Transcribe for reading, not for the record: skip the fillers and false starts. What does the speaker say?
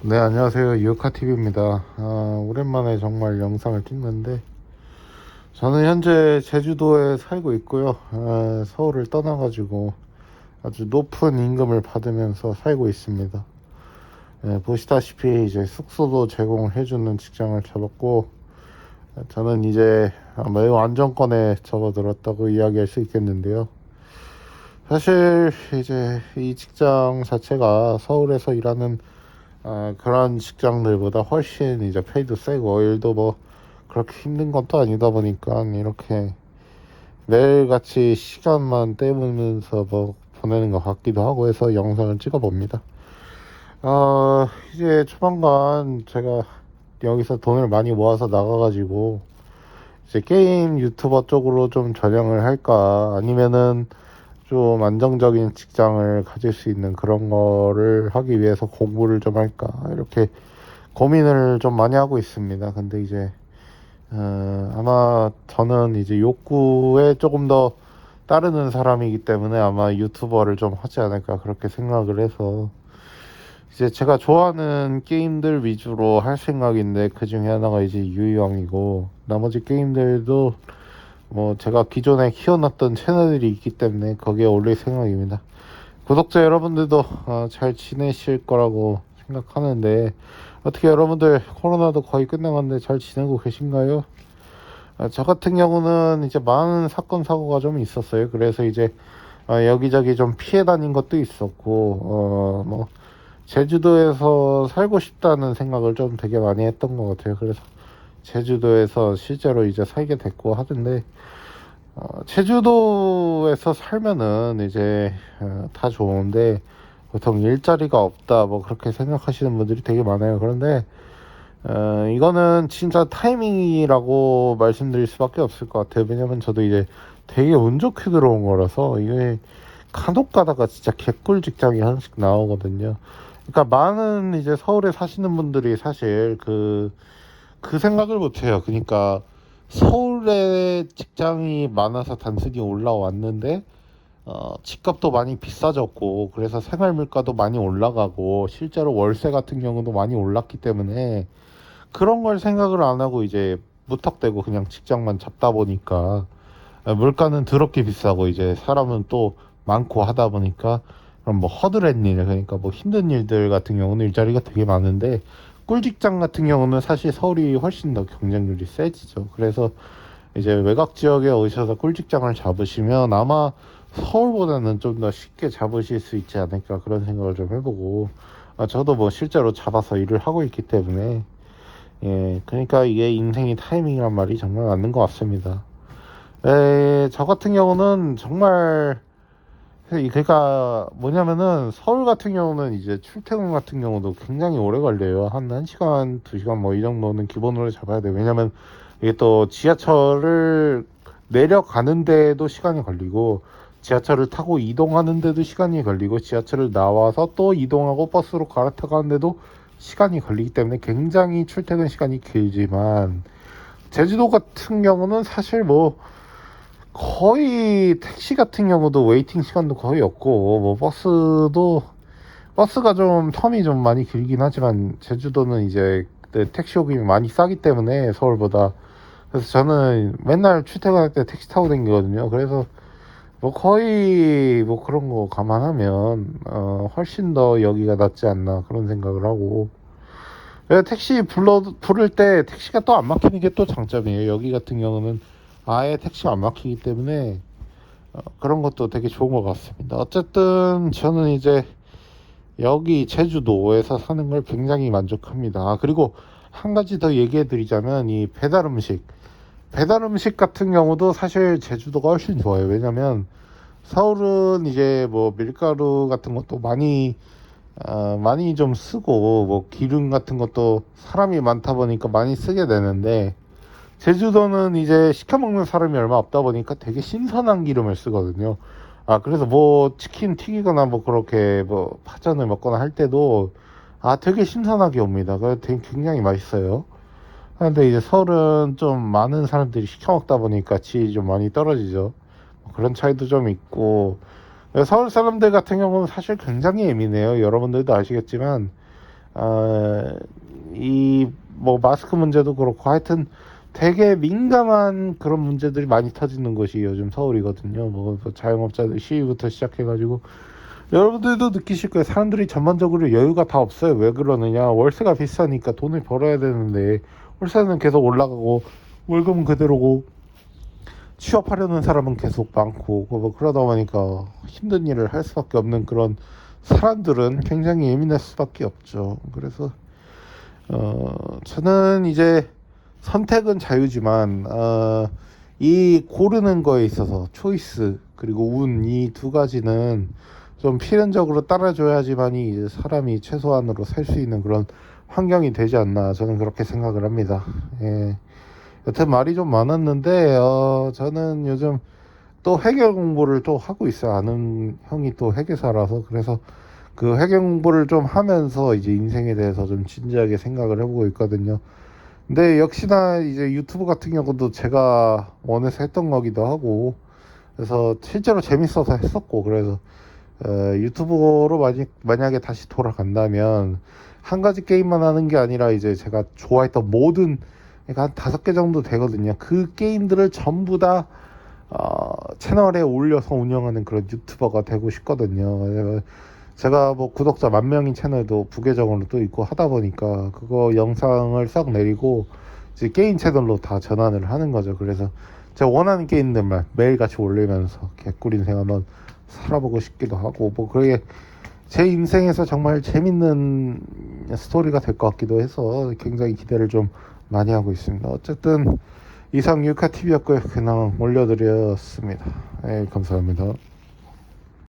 네, 안녕하세요. 유카TV입니다. 오랜만에 정말 영상을 찍는데, 저는 현재 제주도에 살고 있고요. 서울을 떠나가지고 아주 높은 임금을 받으면서 살고 있습니다. 보시다시피 이제 숙소도 제공을 해주는 직장을 잡았고, 저는 이제 매우 안정권에 접어들었다고 이야기할 수 있겠는데요. 사실 이제 이 직장 자체가 서울에서 일하는 그런 직장들보다 훨씬 이제 페이도 세고 일도 뭐 그렇게 힘든 것도 아니다 보니까 이렇게 매일같이 시간만 때우면서 뭐 보내는 것 같기도 하고 해서 영상을 찍어 봅니다. 이제 조만간 제가 여기서 돈을 많이 모아서 나가가지고 이제 게임 유튜버 쪽으로 좀 전향을 할까, 아니면은 좀 안정적인 직장을 가질 수 있는 그런 거를 하기 위해서 공부를 좀 할까, 이렇게 고민을 좀 많이 하고 있습니다. 근데 이제 아마 저는 이제 욕구에 조금 더 따르는 사람이기 때문에 아마 유튜버를 좀 하지 않을까 그렇게 생각을 해서 이제 제가 좋아하는 게임들 위주로 할 생각인데, 그 중에 하나가 이제 유희왕이고, 나머지 게임들도 뭐 제가 기존에 키워놨던 채널들이 있기 때문에 거기에 올릴 생각입니다. 구독자 여러분들도 잘 지내실 거라고 생각하는데, 어떻게 여러분들 코로나도 거의 끝나갔는데 잘 지내고 계신가요? 저 같은 경우는 이제 많은 사건 사고가 좀 있었어요. 그래서 이제 여기저기 좀 피해 다닌 것도 있었고, 뭐 제주도에서 살고 싶다는 생각을 좀 되게 많이 했던 것 같아요. 그래서 제주도에서 실제로 이제 살게 됐고 하던데, 제주도에서 살면은 이제 다 좋은데 보통 일자리가 없다 뭐 그렇게 생각하시는 분들이 되게 많아요. 그런데 이거는 진짜 타이밍이라고 말씀드릴 수밖에 없을 것 같아요. 왜냐면 저도 이제 되게 운 좋게 들어온 거라서, 이게 간혹 가다가 진짜 개꿀 직장이 하나씩 나오거든요. 그러니까 많은 이제 서울에 사시는 분들이 사실 그 생각을 못 해요. 그러니까 서울에 직장이 많아서 단순히 올라왔는데 집값도 많이 비싸졌고, 그래서 생활 물가도 많이 올라가고, 실제로 월세 같은 경우도 많이 올랐기 때문에 그런 걸 생각을 안 하고 이제 무턱대고 그냥 직장만 잡다 보니까 물가는 더럽게 비싸고 이제 사람은 또 많고 하다 보니까, 그럼 뭐 허드렛 일, 그러니까 뭐 힘든 일들 같은 경우는 일자리가 되게 많은데, 꿀직장 같은 경우는 사실 서울이 훨씬 더 경쟁률이 세지죠. 그래서 이제 외곽 지역에 오셔서 꿀직장을 잡으시면 아마 서울보다는 좀 더 쉽게 잡으실 수 있지 않을까 그런 생각을 좀 해보고, 저도 뭐 실제로 잡아서 일을 하고 있기 때문에, 그러니까 이게 인생의 타이밍이란 말이 정말 맞는 것 같습니다. 저 같은 경우는 정말, 그러니까 뭐냐면은 서울 같은 경우는 이제 출퇴근 같은 경우도 굉장히 오래 걸려요. 한 1시간, 2시간 뭐 이 정도는 기본으로 잡아야 돼요. 왜냐면 이게 또 지하철을 내려가는 데도 시간이 걸리고, 지하철을 타고 이동하는 데도 시간이 걸리고, 지하철을 나와서 또 이동하고 버스로 갈아타가는데도 시간이 걸리기 때문에 굉장히 출퇴근 시간이 길지만, 제주도 같은 경우는 사실 뭐 거의 택시 같은 경우도 웨이팅 시간도 거의 없고, 뭐 버스가 좀 텀이 좀 많이 길긴 하지만, 제주도는 이제 택시 요금이 많이 싸기 때문에 서울보다, 그래서 저는 맨날 출퇴근할 때 택시 타고 다니거든요. 그래서 뭐 거의 뭐 그런 거 감안하면 훨씬 더 여기가 낫지 않나 그런 생각을 하고, 택시 부를 때 택시가 또 안 막히는 게 또 장점이에요. 여기 같은 경우는 아예 택시가 안 막히기 때문에 그런 것도 되게 좋은 것 같습니다. 어쨌든 저는 이제 여기 제주도에서 사는 걸 굉장히 만족합니다. 그리고 한 가지 더 얘기해 드리자면, 이 배달 음식 같은 경우도 사실 제주도가 훨씬 좋아요. 왜냐면 서울은 이제 뭐 밀가루 같은 것도 많이 좀 쓰고, 뭐 기름 같은 것도 사람이 많다 보니까 많이 쓰게 되는데, 제주도는 이제 시켜 먹는 사람이 얼마 없다 보니까 되게 신선한 기름을 쓰거든요. 그래서 뭐 치킨 튀기거나 뭐 그렇게 뭐 파전을 먹거나 할 때도 되게 신선하게 옵니다. 그래서 되게 굉장히 맛있어요. 그런데 이제 서울은 좀 많은 사람들이 시켜 먹다 보니까 질이 좀 많이 떨어지죠. 그런 차이도 좀 있고, 서울 사람들 같은 경우는 사실 굉장히 예민해요. 여러분들도 아시겠지만 이 뭐 마스크 문제도 그렇고 하여튼 되게 민감한 그런 문제들이 많이 터지는 곳이 요즘 서울이거든요. 뭐 자영업자들 시위부터 시작해가지고 여러분들도 느끼실 거예요. 사람들이 전반적으로 여유가 다 없어요. 왜 그러느냐? 월세가 비싸니까 돈을 벌어야 되는데 월세는 계속 올라가고 월급은 그대로고 취업하려는 사람은 계속 많고 뭐 그러다 보니까 힘든 일을 할 수밖에 없는 그런 사람들은 굉장히 예민할 수밖에 없죠. 그래서 저는 이제 선택은 자유지만 이 고르는 거에 있어서 초이스 그리고 운 이 두 가지는 좀 필연적으로 따라줘야지만이 이제 사람이 최소한으로 살 수 있는 그런 환경이 되지 않나 저는 그렇게 생각을 합니다. 예. 여튼 말이 좀 많았는데 저는 요즘 또 회계 공부를 또 하고 있어요. 아는 형이 또 회계사라서 그래서 그 회계 공부를 좀 하면서 이제 인생에 대해서 좀 진지하게 생각을 해보고 있거든요. 근데 역시나 이제 유튜브 같은 경우도 제가 원해서 했던 거기도 하고 그래서 실제로 재밌어서 했었고 그래서 유튜버로 만약에 다시 돌아간다면 한 가지 게임만 하는 게 아니라 이제 제가 좋아했던 모든 그러니까 한 5개 정도 되거든요. 그 게임들을 전부 다 채널에 올려서 운영하는 그런 유튜버가 되고 싶거든요. 제가 뭐 구독자 10,000명인 채널도 부계정으로 또 있고 하다 보니까 그거 영상을 싹 내리고 이제 게임 채널로 다 전환을 하는 거죠. 그래서 제가 원하는 게임들만 매일같이 올리면서 개꿀 인생 한번 살아보고 싶기도 하고 뭐 그게 제 인생에서 정말 재밌는 스토리가 될 것 같기도 해서 굉장히 기대를 좀 많이 하고 있습니다. 어쨌든 이상 유카TV였고요. 그냥 올려드렸습니다. 네, 감사합니다.